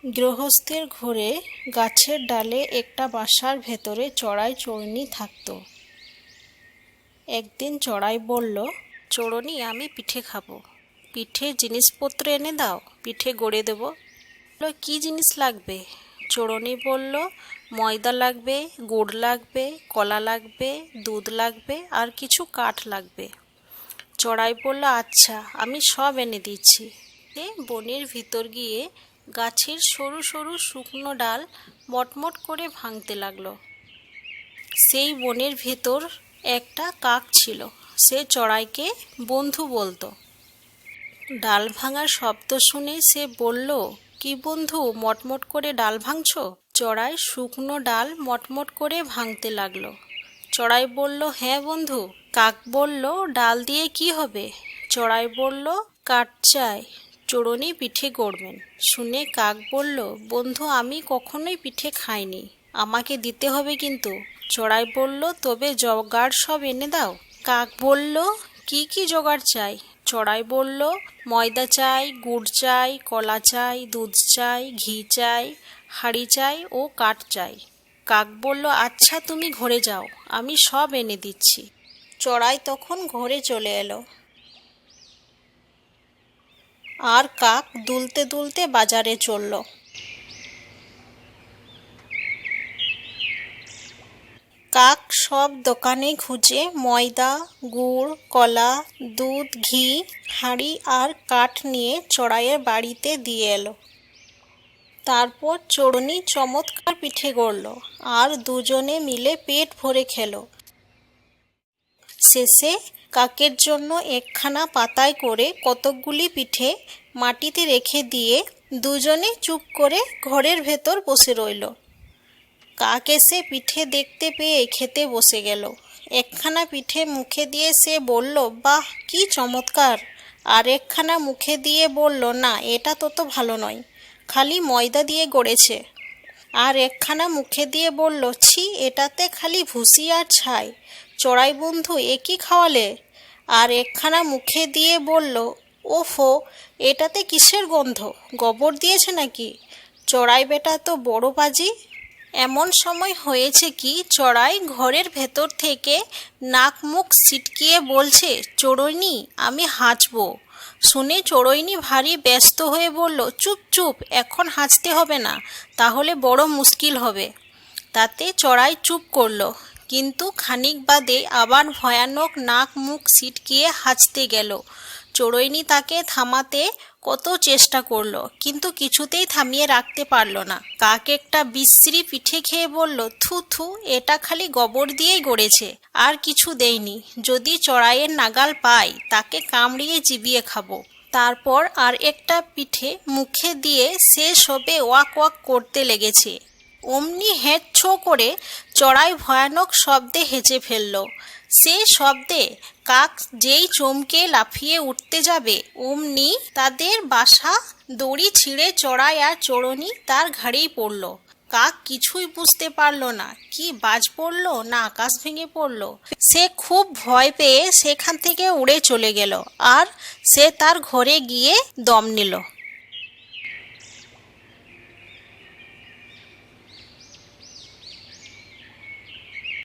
গৃহস্থের ঘরে গাছের ডালে একটা বাসার ভেতরে চড়াই চড়ুনি থাকতো। একদিন চড়াই বলল, চড়ুনি আমি পিঠে খাবো, পিঠের জিনিসপত্র এনে দাও, পিঠে গড়ে দেবো। কি জিনিস লাগবে? চড়ুনি বলল, ময়দা লাগবে, গুড় লাগবে, কলা লাগবে, দুধ লাগবে আর কিছু কাঠ লাগবে। চড়াই বলল, আচ্ছা আমি সব এনে দিচ্ছি। বনের ভিতর গিয়ে গাছের সরু সরু শুকনো ডাল মটমট করে ভাঙতে লাগলো। সেই বনের ভেতর একটা কাক ছিল। সে চড়াইকে বন্ধু বলতো। ডাল ভাঙার শব্দ শুনে সে বলল, কি বন্ধু, মটমট করে ডাল ভাঙছো? চড়াই শুকনো ডাল মটমট করে ভাঙতে লাগলো। চড়াই বলল, হ্যাঁ বন্ধু। কাক বলল, ডাল দিয়ে কি হবে? চড়াই বলল, কাঠ চাই, চড়ুনি পিঠে গড়বেন। শুনে কাক বলল, বন্ধু আমি কখনোই পিঠে খাইনি, আমাকে দিতে হবে কিন্তু। চড়াই বলল, তবে জোগাড় সব এনে দাও। কাক বলল, কি কি জোগাড় চাই? চড়াই বলল, ময়দা চাই, গুড় চাই, কলা চাই, দুধ চাই, ঘি চাই, হাঁড়ি চাই ও কাঠ চাই। কাক বলল, আচ্ছা তুমি ঘরে যাও, আমি সব এনে দিচ্ছি। চড়াই তখন ঘরে চলে এলো। আর কাক দুলতে দুলতে বাজারে চলল। কাক সব দোকানে খুঁজে ময়দা, গুড়, কলা, দুধ, ঘি, হাঁড়ি আর কাঠ নিয়ে চড়াইয়ের বাড়িতে দিয়ে এলো। তারপর চড়ুনি চমৎকার পিঠে গড়ল আর দুজনে মিলে পেট ভরে খেলো। শেষে কাকের জন্য একখানা পাতায় করে কতকগুলি পিঠে মাটিতে রেখে দিয়ে দুজনে চুপ করে ঘরের ভেতর বসে রইল। কাক এসে পিঠে দেখতে পেয়ে খেতে বসে গেল। একখানা পিঠে মুখে দিয়ে সে বলল, বাহ কি চমৎকার। আর একখানা মুখে দিয়ে বলল, না এটা তত ভালো নয়, খালি ময়দা দিয়ে গড়েছে। আর একখানা মুখে দিয়ে বলল, ছি এটাতে খালি ভুসি আর ছাই, চড়াই বন্ধু এ কি খাওয়ালে। আর একখানা মুখে দিয়ে বলল, ওফো এটাতে কিসের গন্ধ, গোবর দিয়েছে নাকি, চড়াই বেটা তো বড় পাজি। এমন সময় হয়েছে কি, চড়াই ঘরের ভেতর থেকে নাক মুখ ছিটকিয়ে বলছে, চড়ুইনি আমি হাঁচবো। শুনে চড়ুইনি ভারী ব্যস্ত হয়ে বলল, চুপ চুপ, এখন হাঁচতে হবে না, তাহলে বড় মুশকিল হবে। তাতে চড়াই চুপ করলো, কিন্তু খানিক বাদে আবার ভয়ানক নাক মুখ ছিটকিয়ে হাঁচতে গেল। চড়ুইনি তাকে থামাতে কত চেষ্টা করলো, কিন্তু কিছুতেই থামিয়ে রাখতে পারল না। কাক একটা বিশ্রী পিঠে খেয়ে বলল, থু থু, এটা খালি গোবর দিয়েই গড়েছে, আর কিছু দেয়নি। যদি চড়াইয়ের নাগাল পাই তাকে কামড়িয়ে চিবিয়ে খাবো। তারপর আর একটা পিঠে মুখে দিয়ে সে সবে ওয়াক ওয়াক করতে লেগেছে। অমনি হেঁচো করে চড়াই ভয়ানক শব্দে হেঁচে ফেলল। সে শব্দে কাক যেই চমকে লাফিয়ে উঠতে যাবে, অমনি তাদের বাসা দড়ি ছিঁড়ে চড়াই আর চড়ুনি তার ঘাড়েই পড়ল। কাক কিছুই বুঝতে পারল না, কি বাজ পড়ল না আকাশ ভেঙে পড়ল। সে খুব ভয় পেয়ে সেখান থেকে উড়ে চলে গেল আর সে তার ঘরে গিয়ে দম নিল।